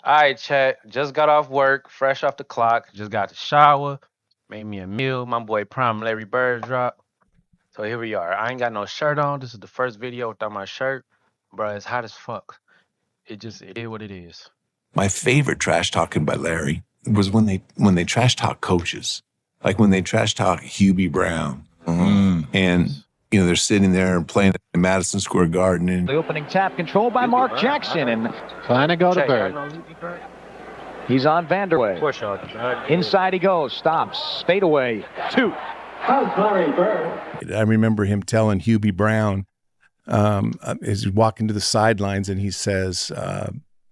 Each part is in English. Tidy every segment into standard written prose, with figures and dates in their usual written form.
All right, chat. Just got off work, fresh off the clock. Just got the shower, made me a meal. My boy Prime Larry Bird dropped. So here we are. I ain't got no shirt on. This is the first video without my shirt. Bro, it's hot as fuck. It is what it is. My favorite trash talking by Larry was when they trash talk coaches, like when they trash talk Hubie Brown, and they're sitting there and playing in Madison Square Garden. And the opening tap controlled by Mark Jackson, and trying to go to Check, Bird. he's on Vanderway. Of course, y'all. Inside he goes, stops, fade away, 2. I remember him telling Hubie Brown as he's walking to the sidelines, and he says,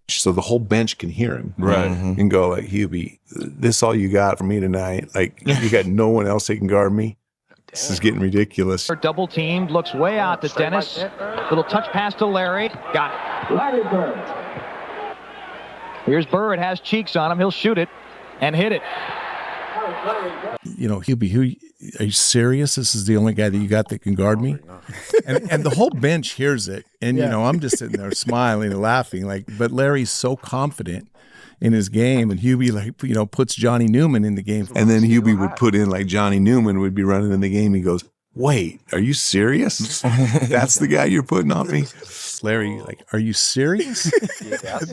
so the whole bench can hear him, right, and go like, Hubie, this all you got for me tonight? Like, you got no one else that can guard me? This is getting ridiculous. Double teamed, looks way out to Dennis. Little touch pass to Larry. Got it. Larry Bird. Here's Bird, has cheeks on him. He'll shoot it and hit it. Hubie, are you serious? This is the only guy that you got that can guard me? And the whole bench hears it. And, I'm just sitting there smiling and laughing. But Larry's so confident in his game, and Hubie, puts Johnny Newman in the game. And then Hubie would put in, like, Johnny Newman would be running in the game. He goes, wait, are you serious? That's the guy you're putting on me? Larry, are you serious?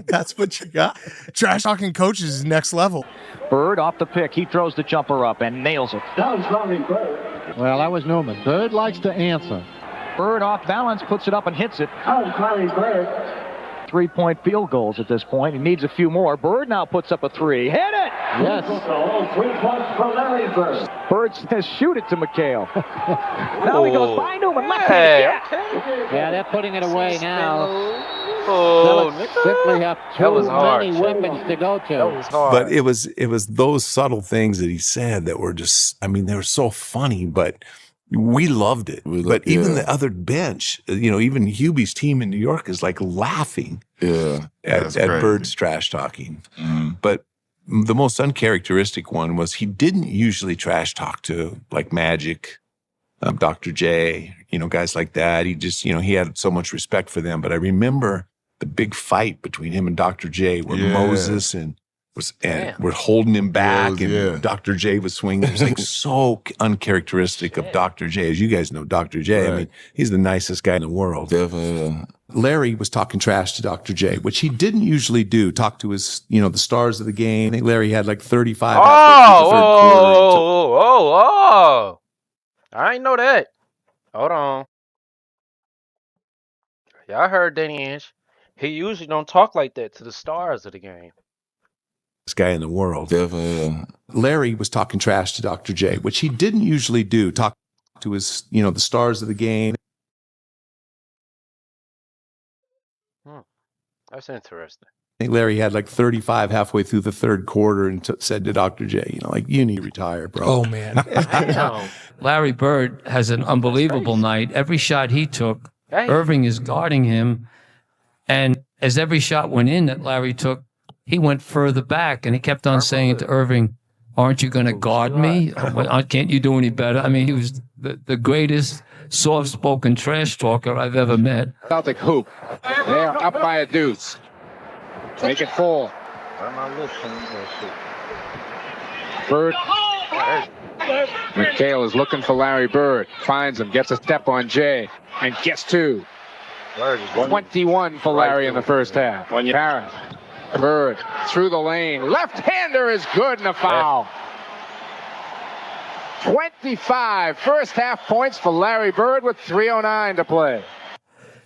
That's what you got? Trash talking coaches is next level. Bird off the pick. He throws the jumper up and nails it. Well, that was Newman. Bird likes to answer. Bird off balance, puts it up and hits it. 3-point field goals at this point. He needs a few more. Bird now puts up a 3. Hit it! Yes. 3 points for Larry Bird. Bird says shoot it to McHale. Now he goes by Newman. Yeah, they're putting it away now. Simply have too many weapons to go to. That was hard. But it was those subtle things that he said that were just, they were so funny, but we loved it. Even the other bench, even Hubie's team in New York is like laughing at Bird's trash talking. But the most uncharacteristic one was he didn't usually trash talk to like Magic, Dr. J, guys like that. He just, he had so much respect for them. But I remember the big fight between him and Dr. J where Moses were holding him back, and Dr. J was swinging. It was like so uncharacteristic of Dr. J. As you guys know, Dr. J, right. He's the nicest guy in the world. Definitely. Larry was talking trash to Dr. J, which he didn't usually do, talk to his, the stars of the game. I think Larry had like 35. Oh. I ain't know that. Hold on. Y'all heard Danny Ainge. He usually don't talk like that to the stars of the game. Guy in the world. Definitely. Larry was talking trash to Dr. J, which he didn't usually do, talk to his, the stars of the game. That's interesting. I think Larry had like 35 halfway through the third quarter and said to Dr. J, you need to retire, bro. Oh, man. Larry Bird has an unbelievable night. Every shot he took, Irving is guarding him. And as every shot went in that Larry took, he went further back, and he kept on saying to Irving, aren't you going to guard me? Can't you do any better? He was the greatest soft-spoken trash talker I've ever met. Celtic hoop. They're up by a deuce. Make it 4. Bird. McHale is looking for Larry Bird. Finds him, gets a step on Jay, and gets 2. 21 for Larry in the first half. Parrott. Bird through the lane. Left-hander is good and a foul. 25 first half points for Larry Bird with 3:09 to play.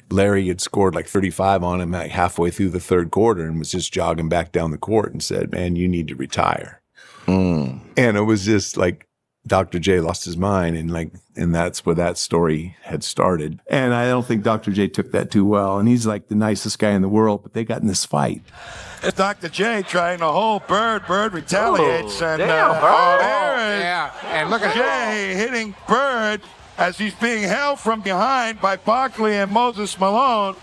Larry had scored like 35 on him like halfway through the third quarter and was just jogging back down the court and said, man, you need to retire. And it was just like Dr. J lost his mind, and that's where that story had started. And I don't think Dr. J took that too well. And he's like the nicest guy in the world, but they got in this fight. It's Dr. J trying to hold Bird. Bird retaliates. And And look at Jay hitting Bird as he's being held from behind by Barkley and Moses Malone.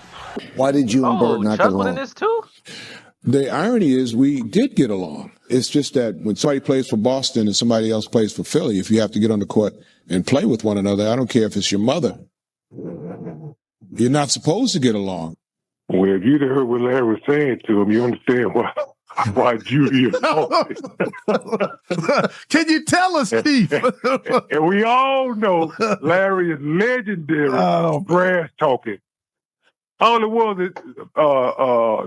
Why did you and Bird not get along? In this too? The irony is we did get along. It's just that when somebody plays for Boston and somebody else plays for Philly, if you have to get on the court and play with one another, I don't care if it's your mother. You're not supposed to get along. Well, if you'd heard what Larry was saying to him, you understand why Why, Judy? Can you tell us, Chief? And we all know Larry is legendary trash talking. All it was is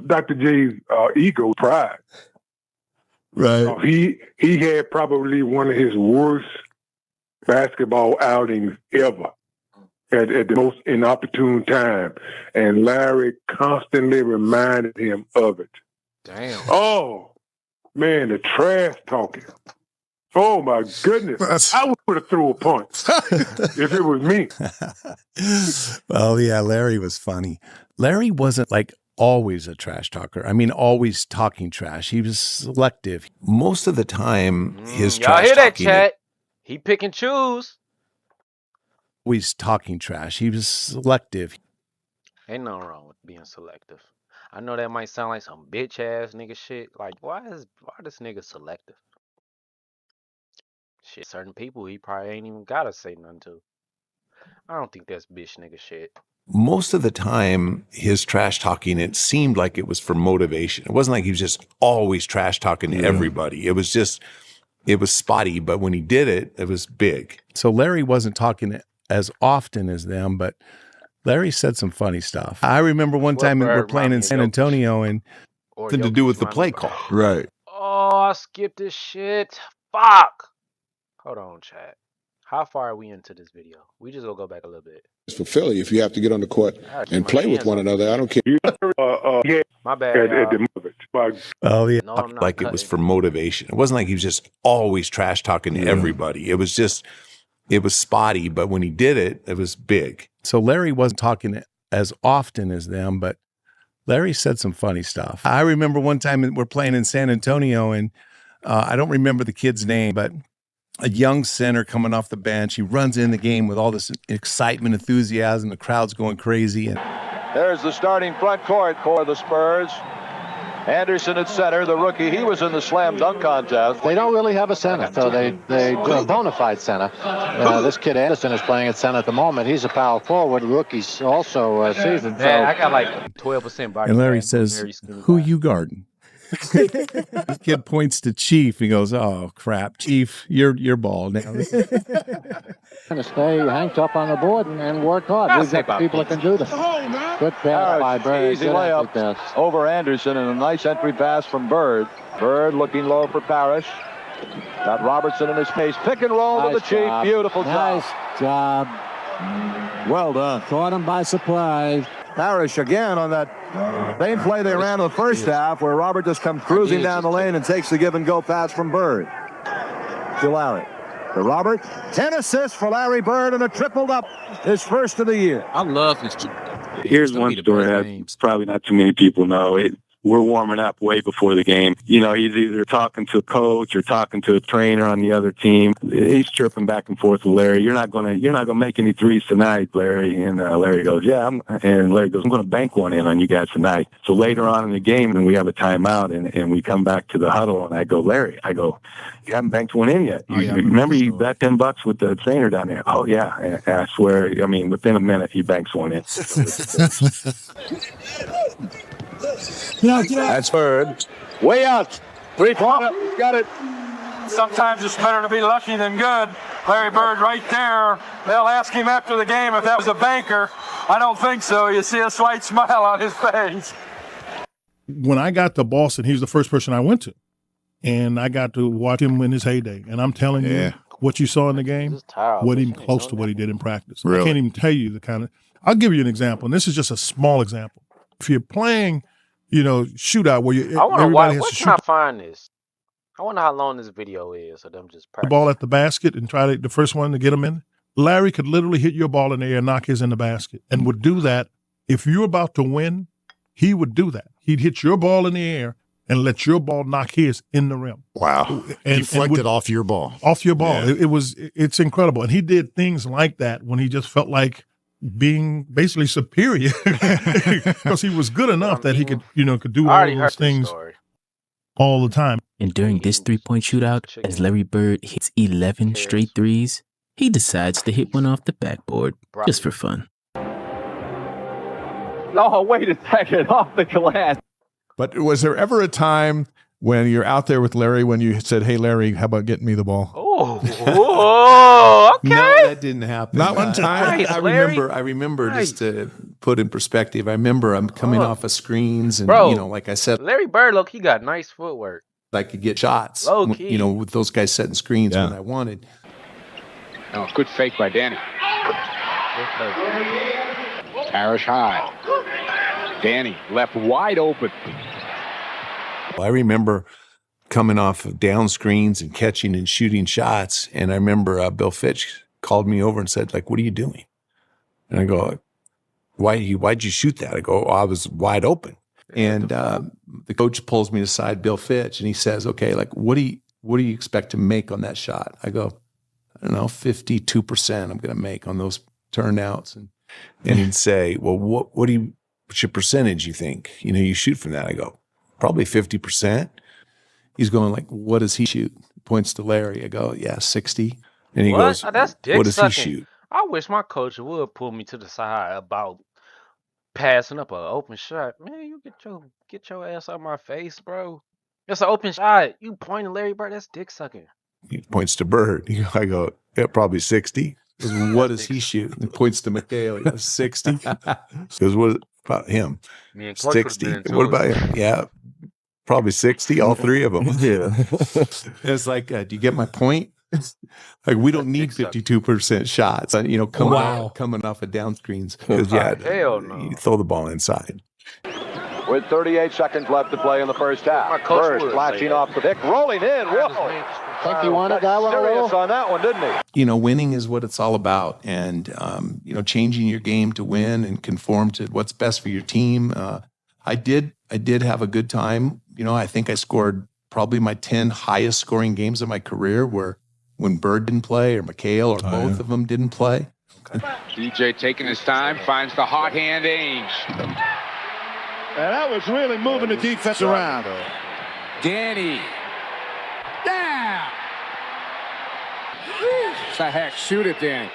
Dr. J's ego, pride. Right. He had probably one of his worst basketball outings ever at the most inopportune time. And Larry constantly reminded him of it. Damn. Oh, man, the trash talking. Oh, my goodness. I would have threw a punch if it was me. Well, yeah, Larry was funny. Larry wasn't like always a trash talker. I mean, always talking trash. He was selective. Most of the time, his Y'all trash hear that, talking. chat? He pick and choose. Always talking trash. He was selective. Ain't nothing wrong with being selective. I know that might sound like some bitch ass nigga shit. Like, why this nigga selective? Shit, certain people he probably ain't even gotta say nothing to. I don't think that's bitch nigga shit. Most of the time, his trash talking, it seemed like it was for motivation. It wasn't like he was just always trash talking to everybody. It was spotty, but when he did it, it was big. So Larry wasn't talking as often as them, but Larry said some funny stuff. I remember one time we were playing in San Antonio and nothing to do with the play call. Right. Oh, I skipped this shit. Fuck. Hold on, chat. How far are we into this video? We just gonna go back a little bit. For Philly, if you have to get on the court and play with one another, I don't care. My bad. Oh, yeah. No, I'm not Like it was for motivation. It wasn't like he was just always trash talking to everybody. It was spotty, but when he did it, it was big. So Larry wasn't talking as often as them, but Larry said some funny stuff. I remember one time we're playing in San Antonio and I don't remember the kid's name, but a young center coming off the bench. He runs in the game with all this excitement, enthusiasm. The crowd's going crazy. And there's the starting front court for the Spurs. Anderson at center, the rookie. He was in the slam dunk contest. They don't really have a center, so they do a bona fide center. This kid Anderson is playing at center at the moment. He's a power forward. The rookie's also seasoned. Man, I got like 12% body. And Larry says, "Who you guarding?" The kid points to Chief. He goes, "Oh crap, Chief, your ball now." Going to stay hanked up on the board and work hard. We've got people that can do this. Good pass by Bird. Easy layup over Anderson and a nice entry pass from Bird. Bird looking low for Parrish. Got Robertson in his face. Pick and roll to the Chief. Beautiful job. Nice job. Well done. Caught him by surprise. Parrish again on that same play they ran in the first half where Robert just comes cruising down the lane and takes the give-and-go pass from Bird. To Larry. To Robert. 10 assists for Larry Bird and a tripled-up his first of the year. I love his. Here's one story that probably not too many people know. We're warming up way before the game. You know, he's either talking to a coach or talking to a trainer on the other team. He's chirping back and forth with Larry. You're not gonna make any threes tonight, Larry. And Larry goes, yeah. And Larry goes, I'm gonna bank one in on you guys tonight. So later on in the game, and we have a timeout, and we come back to the huddle, and I go, Larry, you haven't banked one in yet. Remember you bet $10 with the trainer down there? Oh yeah. And I swear, I mean, within a minute he banks one in. That's Bird. Way out. 3-pointer. Got it. Sometimes it's better to be lucky than good. Larry Bird right there. They'll ask him after the game if that was a banker. I don't think so. You see a slight smile on his face. When I got to Boston, he was the first person I went to. And I got to watch him in his heyday. And I'm telling you, what you saw in the game wasn't even close to what he did in practice. Really? I can't even tell you the kind of – I'll give you an example, and this is just a small example. If you're playing – shootout where everybody has to shoot. Can I find this? I wonder how long this video is. So them just practice. The ball at the basket and try the first one to get him in. Larry could literally hit your ball in the air and knock his in the basket, and would do that if you're about to win. He would do that. He'd hit your ball in the air and let your ball knock his in the rim. Wow! Deflected off your ball. Off your ball. Yeah. It's incredible, and he did things like that when he just felt like being basically superior because he was good enough that he could do all those things all the time. And during this three-point shootout, as Larry Bird hits 11 straight threes, he decides to hit one off the backboard just for fun. Oh, wait a second, off the glass. But was there ever a time when you're out there with Larry, when you said, "Hey, Larry, how about getting me the ball?" Oh, okay. No, that didn't happen. Not one time. Nice, I Larry. remember Nice. just to put in perspective. I remember I'm coming off of screens, and Bro, like I said, Larry Bird, look, he got nice footwork. I could get shots. Low key. With those guys setting screens when I wanted. Oh, good fake by Danny. Parrish high. Danny left wide open. I remember coming off of down screens and catching and shooting shots, and I remember Bill Fitch called me over and said, like, "What are you doing?" And I go, why'd you shoot that? I go, I was wide open. And the coach pulls me aside, Bill Fitch, and he says, "Okay, like, what do you expect to make on that shot?" I go, "I don't know, 52% I'm going to make on those turnouts." And he'd say, "Well, what's your percentage you think? You shoot from that?" I go, "Probably 50%. He's going like, "What does he shoot?" Points to Larry. I go, "Yeah, 60. And he goes, That's dick "What does he sucking. shoot?" I wish my coach would pull me to the side about passing up an open shot. Man, you get your ass out my face, bro. It's an open shot. You pointing Larry Bird, that's dick sucking. He points to Bird. I go, "Yeah, probably 60. He goes, "What does he shoot?" He points to McHale. He goes, 60. He goes, "What about him?" Me and Clutch 60. would've been What into about it. him? Yeah, probably 60. All three of them. Yeah. It's like, do you get my point? Like, we don't need 52% shots. Coming off of down screens. Because hell no. you throw the ball inside. With 38 seconds left to play in the first half. Bird flashing off the pick, rolling in. Whoa! Think he wanted that one serious on that one, didn't he? Winning is what it's all about, and changing your game to win and conform to what's best for your team. I did have a good time. I think I scored probably my 10 highest scoring games of my career were when Bird didn't play or McHale or both of them didn't play. Okay. DJ taking his time, finds the hot hand Ainge. And that was really moving the defense around. Danny. Down. The heck, shoot it, Danny.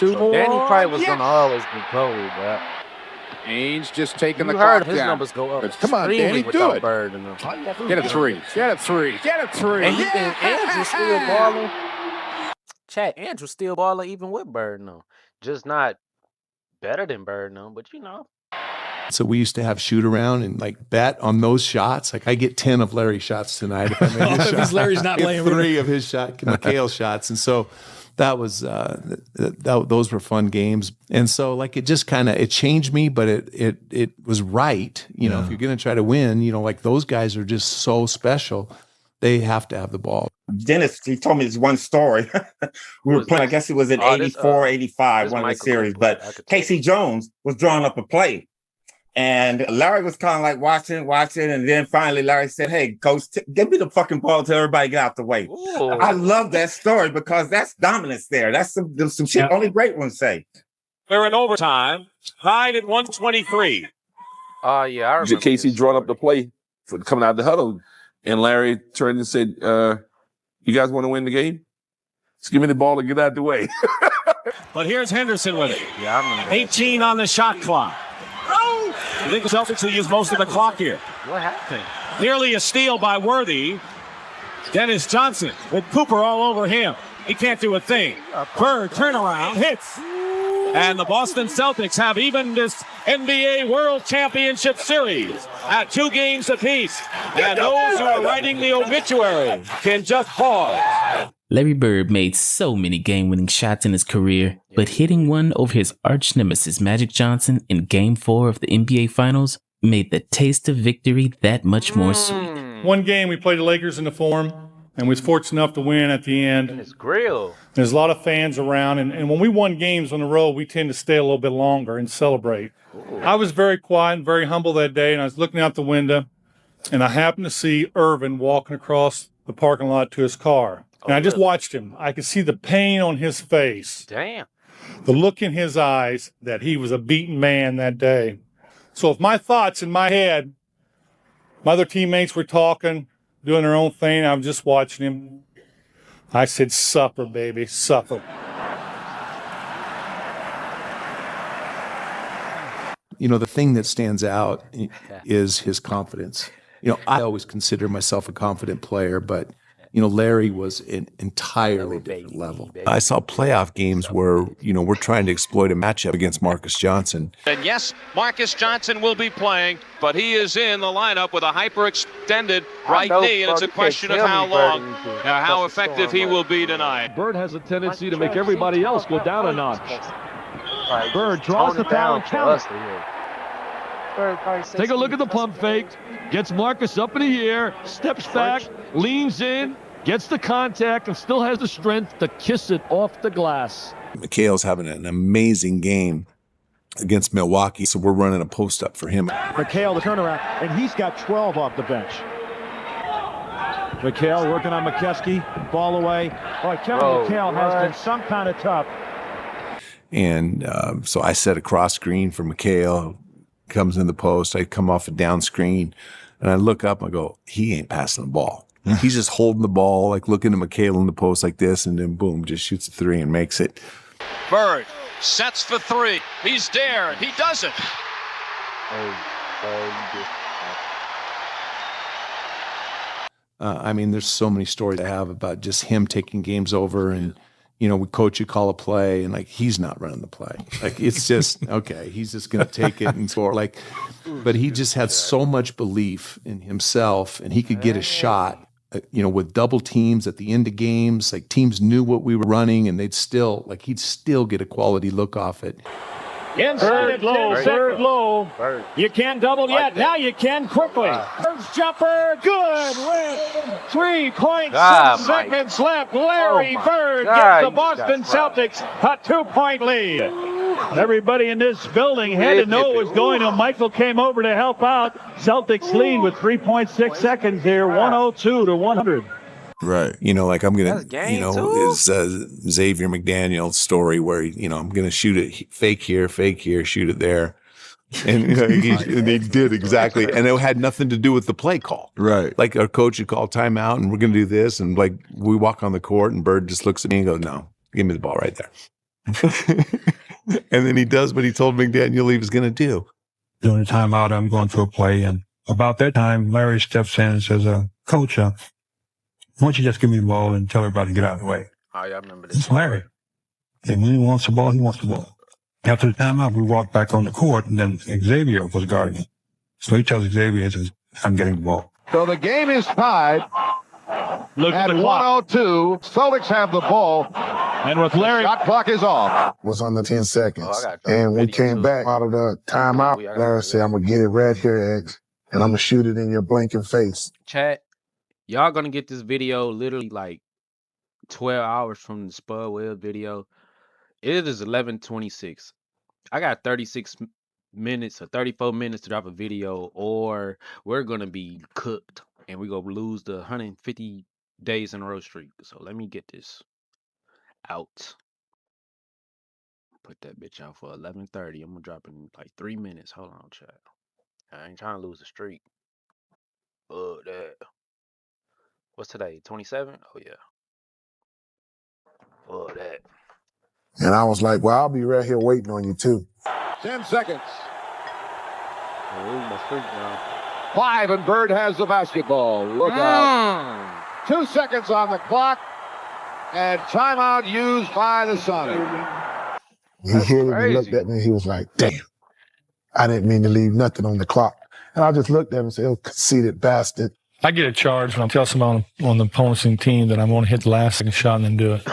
Danny probably was gonna always be cold, but Ainge just taking the heard clock his down. numbers go up. Come on, Danny, do it. Bird in them. Get a three. Get a three. Get a three. And Andrew still balling. Chat, Andrew still balling even with Bird now. Just not better than Bird now, but So we used to have shoot around and like bet on those shots. Like, I get 10 of Larry's shots tonight if I make a shot. Larry's not playing. 3 of his McHale shots, and so that was those were fun games. And so like it just kind of changed me, but it was right. If you're gonna try to win, like those guys are just so special. They have to have the ball. Dennis, he told me this one story. We were playing, I guess it was in 84, 85, one of the series, but Casey Jones was drawing up a play. And Larry was kind of like watching. And then finally Larry said, "Hey, coach, give me the fucking ball till everybody get out the way." Ooh. I love that story because that's dominance there. That's some shit only great ones say. We're in overtime, tied at 123. I remember Casey drawing up the play for coming out of the huddle. And Larry turned and said, "You guys want to win the game? Just give me the ball and get out the way." But here's Henderson with it. Yeah, I remember. 18 on the shot clock. I think the Celtics will use most of the clock here. What happened? Nearly a steal by Worthy. Dennis Johnson with Cooper all over him. He can't do a thing. Bird turnaround hits. And the Boston Celtics have even this NBA World Championship Series at 2 games apiece. And those who are writing the obituary can just pause. Larry Bird made so many game-winning shots in his career, but hitting one over his arch-nemesis Magic Johnson in Game 4 of the NBA Finals made the taste of victory that much more sweet. One game we played the Lakers in the Forum, and was fortunate enough to win at the end. And it's grill. There's a lot of fans around, and when we won games on the road, we tend to stay a little bit longer and celebrate. Ooh. I was very quiet and very humble that day, and I was looking out the window, and I happened to see Irvin walking across the parking lot to his car. And I just watched him. I could see the pain on his face. Damn. The look in his eyes that he was a beaten man that day. So if my thoughts in my head, my other teammates were talking, doing their own thing, I was just watching him. I said, "Suffer, baby, suffer." The thing that stands out is his confidence. I always consider myself a confident player, but Larry was an entirely different level. I saw playoff games where, we're trying to exploit a matchup against Marcus Johnson. And yes, Marcus Johnson will be playing, but he is in the lineup with a hyperextended right knee, and it's a question of how long, how effective he will be tonight. Bird has a tendency to make everybody else go down a notch. Bird draws the foul and counts. Take a look at the pump fake. Gets Marcus up in the air, steps back, leans in, gets the contact, and still has the strength to kiss it off the glass. McHale's having an amazing game against Milwaukee, so we're running a post-up for him. McHale, the turnaround, and he's got 12 off the bench. McHale working on McKeskey, ball away. Boy, Kevin McHale has been some kind of tough. And so I set a cross screen for McHale, comes in the post, I come off a down screen, and I look up and I go, he ain't passing the ball. He's just holding the ball, like looking at McHale in the post like this, and then boom, just shoots a three and makes it. Bird sets for three. He's there. He does it. There's so many stories I have about just him taking games over, and we coach you, call a play, and like he's not running the play. Like it's just okay. He's just gonna take it and score. But he just had so much belief in himself, and he could get a shot. With double teams at the end of games, like teams knew what we were running, and he'd still get a quality look off it. Inside third low. You can't double yet. Now you can quickly. Bird's jumper, good with 3.6 seconds left. Larry Bird gives the Boston Celtics a 2-point lead. Everybody in this building had to know it was going on. Michael came over to help out. Celtics lead with 3.6 seconds here, 102 to 100. Right. I'm going to, is Xavier McDaniel's story where, I'm going to shoot it fake here, shoot it there. And they did exactly. And it had nothing to do with the play call. Right. Like our coach would call timeout and we're going to do this. And like we walk on the court and Bird just looks at me and goes, no, give me the ball right there. And then he does what he told McDaniel he was going to do. During the timeout, I'm going through a play. And about that time, Larry steps in and says, Coach, why don't you just give me the ball and tell everybody to get out of the way? Oh, yeah, I remember this. It's Larry. And when he wants the ball, he wants the ball. After the timeout, we walked back on the court, and then Xavier was guarding him. So he tells Xavier, he says, I'm getting the ball. So the game is tied Look at at the clock. 102. Celtics have the ball. And with Larry, Shot clock is off. Was on the 10 seconds. And we came back out of the timeout. Larry said, I'm going to get it right here, X, and I'm going to shoot it in your blinking face. Chat, y'all going to get this video literally like 12 hours from the Spud Webb video. It is 11:26. I got 36 minutes or 34 minutes to drop a video, or we're going to be cooked and we're going to lose the 150 days in a row streak. So let me get this out. Put that bitch out for 11:30. I'm going to drop in like 3 minutes. Hold on, chat. I ain't trying to lose the streak. That. What's today? 27? Oh, yeah. That. And I was like, well, I'll be right here waiting on you, too. 10 seconds. 5, and Bird has the basketball. Look out. 2 seconds on the clock, and timeout used by the Sonics. He hit it and looked at me. He was like, damn, I didn't mean to leave nothing on the clock. And I just looked at him and said, oh, conceited bastard. I get a charge when I tell someone on the opposing team that I'm going to hit the last second shot and then do it.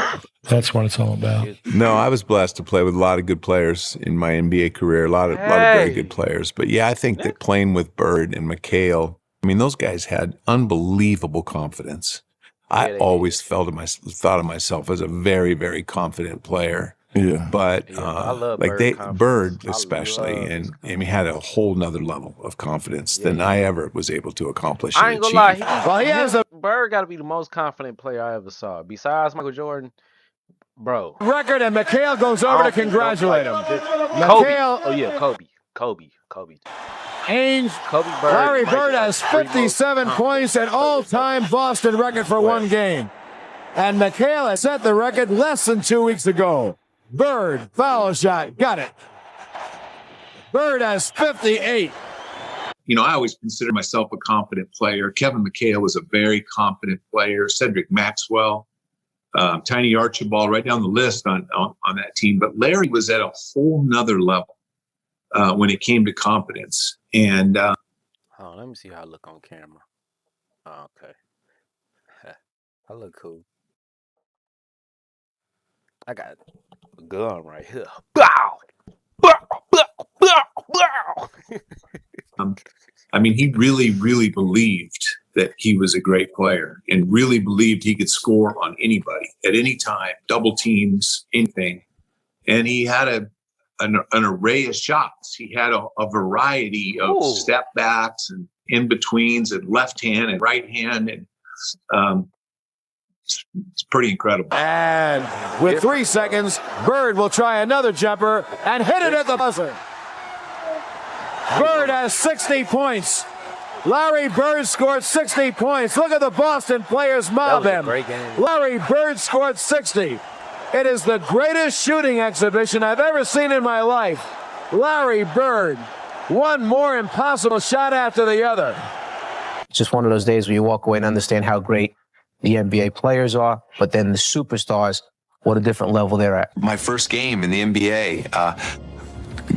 That's what it's all about. No, I was blessed to play with a lot of good players in my NBA career, a lot of very good players. But yeah, I think that playing with Bird and McHale, those guys had unbelievable confidence. I always thought of myself as a very, very confident player. Yeah. But I love Bird especially, and he had a whole nother level of confidence than I ever was able to accomplish. I ain't gonna lie. Bird got to be the most confident player I ever saw. Besides Michael Jordan, bro. Record, and McHale goes over to congratulate him. Kobe. Oh, yeah, Kobe. Ainge, Larry Bird has 57 points, an all-time Boston record for one game. And McHale has set the record less than 2 weeks ago. Bird, foul shot, got it. Bird has 58. You know, I always consider myself a confident player. Kevin McHale was a very confident player. Cedric Maxwell, Tiny Archibald, right down the list on that team. But Larry was at a whole nother level when it came to confidence. And oh, let me see how I look on camera. Oh, okay. I look cool. I got a gun right here. Bow! Bow! Bow! Bow! Bow! I mean, he really, really believed that he was a great player and really believed he could score on anybody at any time, double teams, anything. And he had an array of shots. He had a variety of step backs and in betweens and left hand and right hand. And it's pretty incredible. And with 3 seconds, Bird will try another jumper and hit it at the buzzer. Bird has 60 points. Larry Bird scored 60 points. Look at the Boston players mob him. Larry Bird scored 60. It is the greatest shooting exhibition I've ever seen in my life. Larry Bird, one more impossible shot after the other. It's just one of those days where you walk away and understand how great the NBA players are, but then the superstars, what a different level they're at. My first game in the NBA,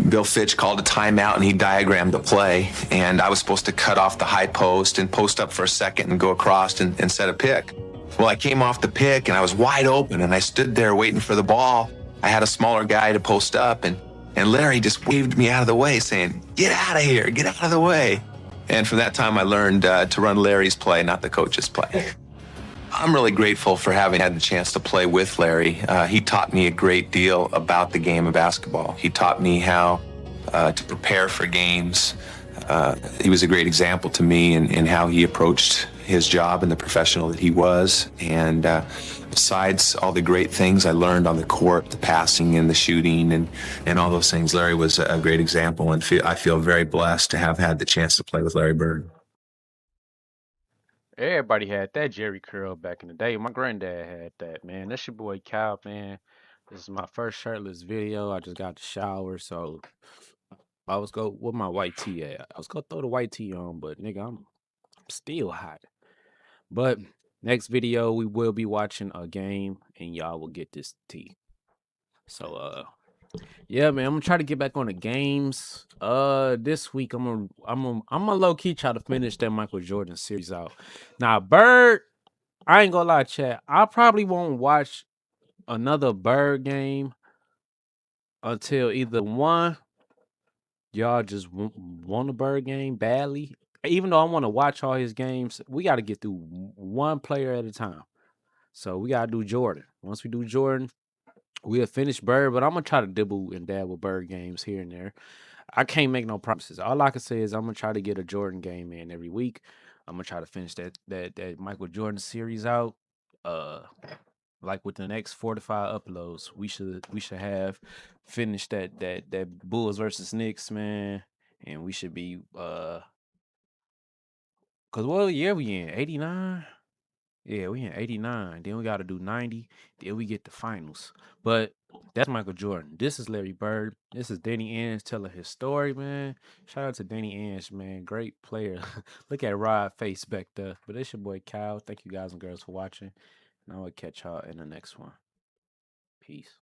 Bill Fitch called a timeout and he diagrammed the play, and I was supposed to cut off the high post and post up for a second and go across and set a pick. Well, I came off the pick and I was wide open and I stood there waiting for the ball. I had a smaller guy to post up and Larry just waved me out of the way saying, "Get out of here, get out of the way." And from that time I learned to run Larry's play, not the coach's play. I'm really grateful for having had the chance to play with Larry. He taught me a great deal about the game of basketball. He taught me how to prepare for games. He was a great example to me in how he approached his job and the professional that he was. And besides all the great things I learned on the court, the passing and the shooting and all those things, Larry was a great example. And I feel very blessed to have had the chance to play with Larry Bird. Everybody had that Jerry curl back in the day. My granddad had that, man. That's your boy Cal, man. This is my first shirtless video. I just got the shower, so I was go with my white tee at. I was gonna throw the white tee on, but nigga, I'm still hot. But next video we will be watching a game, and y'all will get this tee. So yeah, man, I'm gonna try to get back on the games. This week I'm gonna low key try to finish that Michael Jordan series out. Now, Bird, I ain't gonna lie, chat. I probably won't watch another Bird game until either one, y'all just want a Bird game badly. Even though I want to watch all his games, we got to get through one player at a time. So we gotta do Jordan. Once we do Jordan, we'll finish Bird. But I'm gonna try to dibble and dab with Bird games here and there. I can't make no promises. All I can say is I'm gonna try to get a Jordan game in every week. I'm gonna try to finish that Michael Jordan series out. Like with the next 4 to 5 uploads, we should have finished that Bulls versus Knicks, man, and we should be cause what year we in? 89. Yeah, we in 89. Then we got to do 90. Then we get the finals. But that's Michael Jordan. This is Larry Bird. This is Danny Ainge telling his story, man. Shout out to Danny Ainge, man. Great player. Look at Rod face back there. But it's your boy Cal. Thank you guys and girls for watching. And I will catch y'all in the next one. Peace.